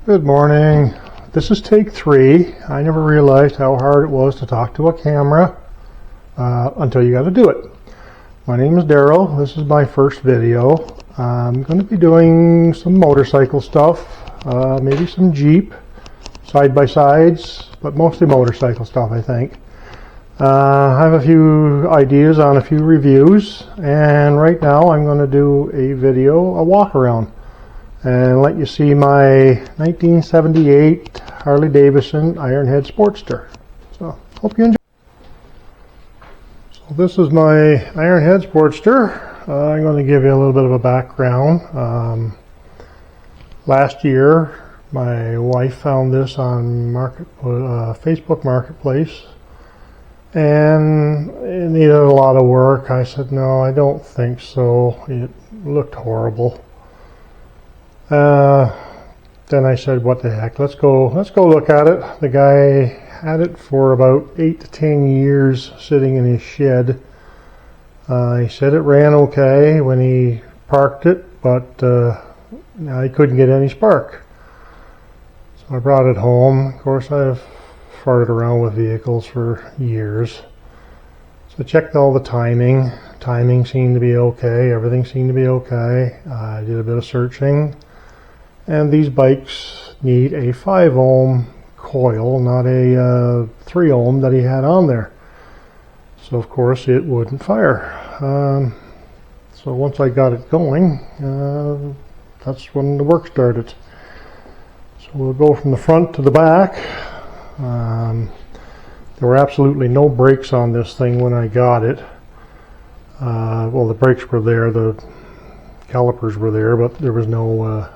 Good morning. This is take 3. I never realized how hard it was to talk to a camera until you got to do it. My name is Daryl. This is my first video. I'm going to be doing some motorcycle stuff, maybe some Jeep, side-by-sides, but mostly motorcycle stuff, I think. I have a few ideas on a few reviews, and right now I'm going to do a video, a walk around, and let you see my 1978 Harley Davidson Ironhead Sportster. So, hope you enjoy. So this is my Ironhead Sportster. I'm going to give you a little bit of a background. Last year, my wife found this on Facebook Marketplace, and it needed a lot of work. I said, no, I don't think so. It looked horrible. Then I said, what the heck, let's go look at it. The guy had it for about 8 to 10 years sitting in his shed. He said it ran okay when he parked it, but he couldn't get any spark. So I brought it home. Of course, I've farted around with vehicles for years. So I checked all the timing. Timing seemed to be okay. Everything seemed to be okay. I did a bit of searching. And these bikes need a 5 ohm coil, not a 3 ohm that he had on there. So of course it wouldn't fire. So once I got it going, that's when the work started. So we'll go from the front to the back. There were absolutely no brakes on this thing when I got it. Well, the brakes were there, the calipers were there, but there was no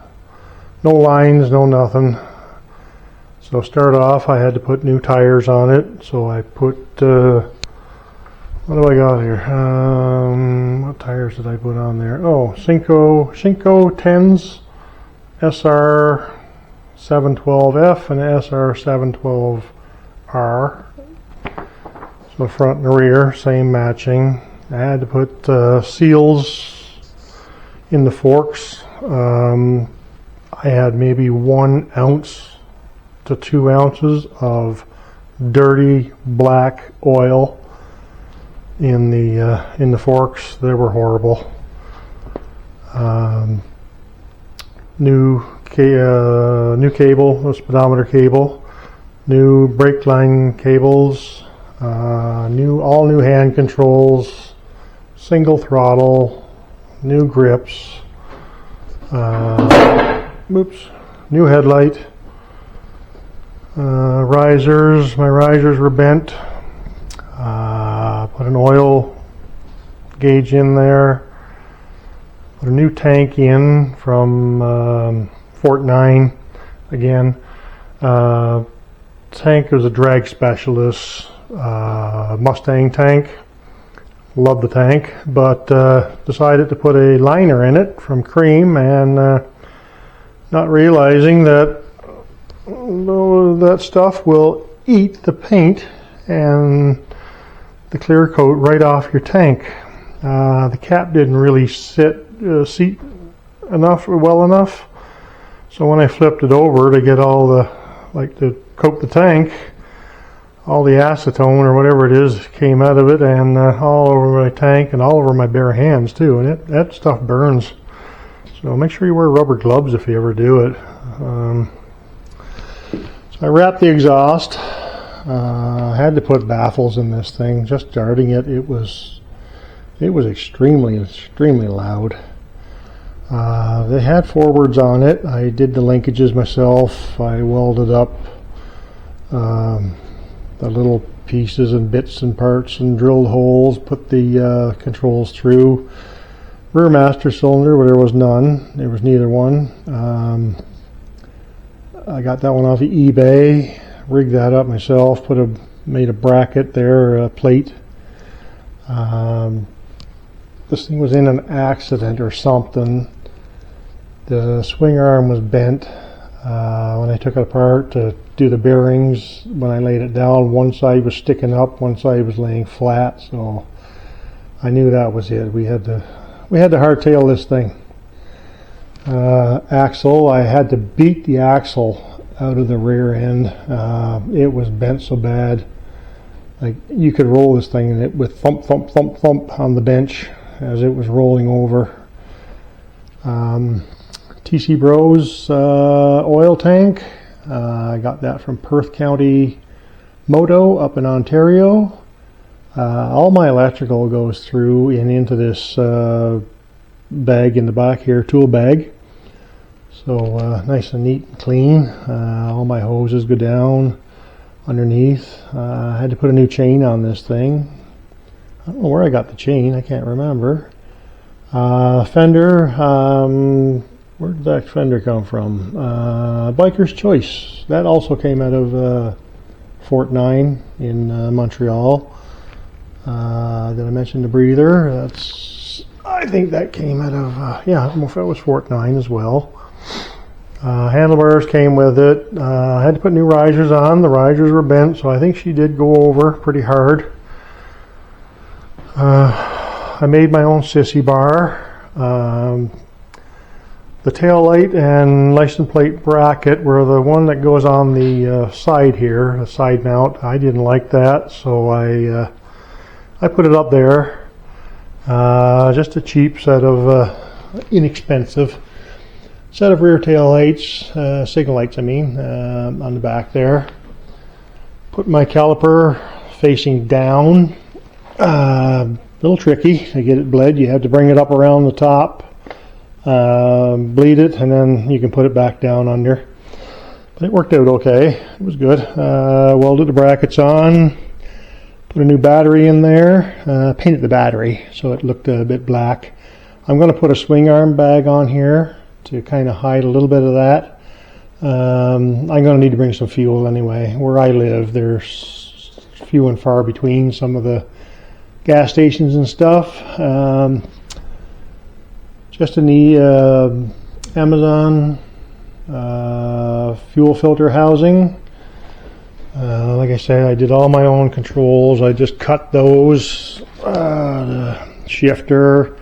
lines, no nothing. So start off, I had to put new tires on it. So I put, what do I got here? What tires did I put on there? Oh, Cinco 10s, SR 712F and SR 712R. So front and rear, same matching. I had to put seals in the forks. I had maybe 1 ounce to 2 ounces of dirty black oil in the forks. They were horrible. New cable, the speedometer cable, new brake line cables, all new hand controls, single throttle, new grips. New headlight, risers. My risers were bent. Put an oil gauge in there. Put a new tank in from Fort 9 again. Tank was a drag specialist, Mustang tank. Loved the tank, but decided to put a liner in it from Cream, and not realizing that that stuff will eat the paint and the clear coat right off your tank. The cap didn't really seat well enough, so when I flipped it over to get all to coat the tank, all the acetone or whatever it is came out of it, and all over my tank and all over my bare hands too, and that stuff burns. So make sure you wear rubber gloves if you ever do it. So I wrapped the exhaust. I had to put baffles in this thing. Just starting it, it was extremely loud. They had forwards on it. I did the linkages myself. I welded up the little pieces and bits and parts and drilled holes, put the controls through. Rear master cylinder, where there was none. There was neither one. I got that one off of eBay, rigged that up myself, made a bracket there, a plate. This thing was in an accident or something. The swing arm was bent. When I took it apart to do the bearings, when I laid it down, one side was sticking up, one side was laying flat, so I knew that was it. We had to hardtail this thing. axle. I had to beat the axle out of the rear end. It was bent so bad. Like, you could roll this thing and it would thump, thump, thump, thump on the bench as it was rolling over. TC Bros oil tank. I got that from Perth County Moto up in Ontario. All my electrical goes through and into this bag in the back here, tool bag. So nice and neat and clean. All my hoses go down underneath. I had to put a new chain on this thing. I don't know where I got the chain, I can't remember. Fender, where did that fender come from? Biker's Choice. That also came out of Fort 9 in Montreal. Did I mention the breather? That's, I think that came out of, yeah, it was Fort 9 as well. Handlebars came with it. I had to put new risers on. The risers were bent, so I think she did go over pretty hard. I made my own sissy bar. The tail light and license plate bracket were the one that goes on the side here, the side mount. I didn't like that, so I put it up there. Just a cheap set of inexpensive set of rear tail lights, signal lights I mean, on the back there. Put my caliper facing down. A little tricky to get it bled. You have to bring it up around the top, bleed it, and then you can put it back down under. But it worked out okay. It was good. Welded the brackets on, put a new battery in there, painted the battery so it looked a bit black. I'm going to put a swing arm bag on here to kind of hide a little bit of that. I'm going to need to bring some fuel anyway. Where I live, there's few and far between some of the gas stations and stuff. Just in the Amazon fuel filter housing. Like I said, I did all my own controls. I just cut those. The shifter,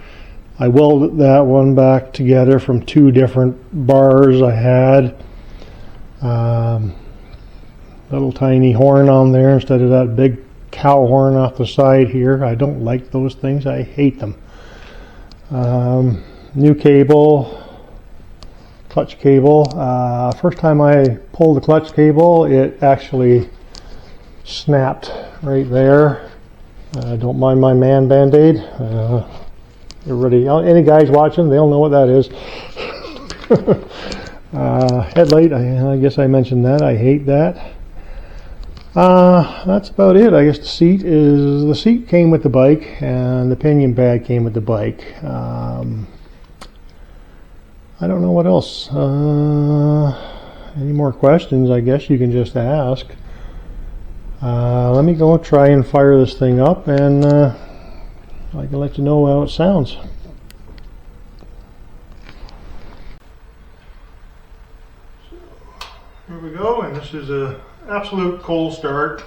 I welded that one back together from two different bars I had. Little tiny horn on there instead of that big cow horn off the side here. I don't like those things. I hate them. New cable, clutch cable. First time I pulled the clutch cable, it actually snapped right there. Don't mind my man band-aid. Everybody, any guys watching, they'll know what that is. Headlight, I guess I mentioned that. I hate that. That's about it. I guess the seat came with the bike, and the pinion pad came with the bike. I don't know what else. Any more questions? I guess you can just ask. Let me go try and fire this thing up, and I can let you know how it sounds. Here we go, and this is a absolute cold start.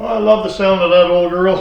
I love the sound of that old girl.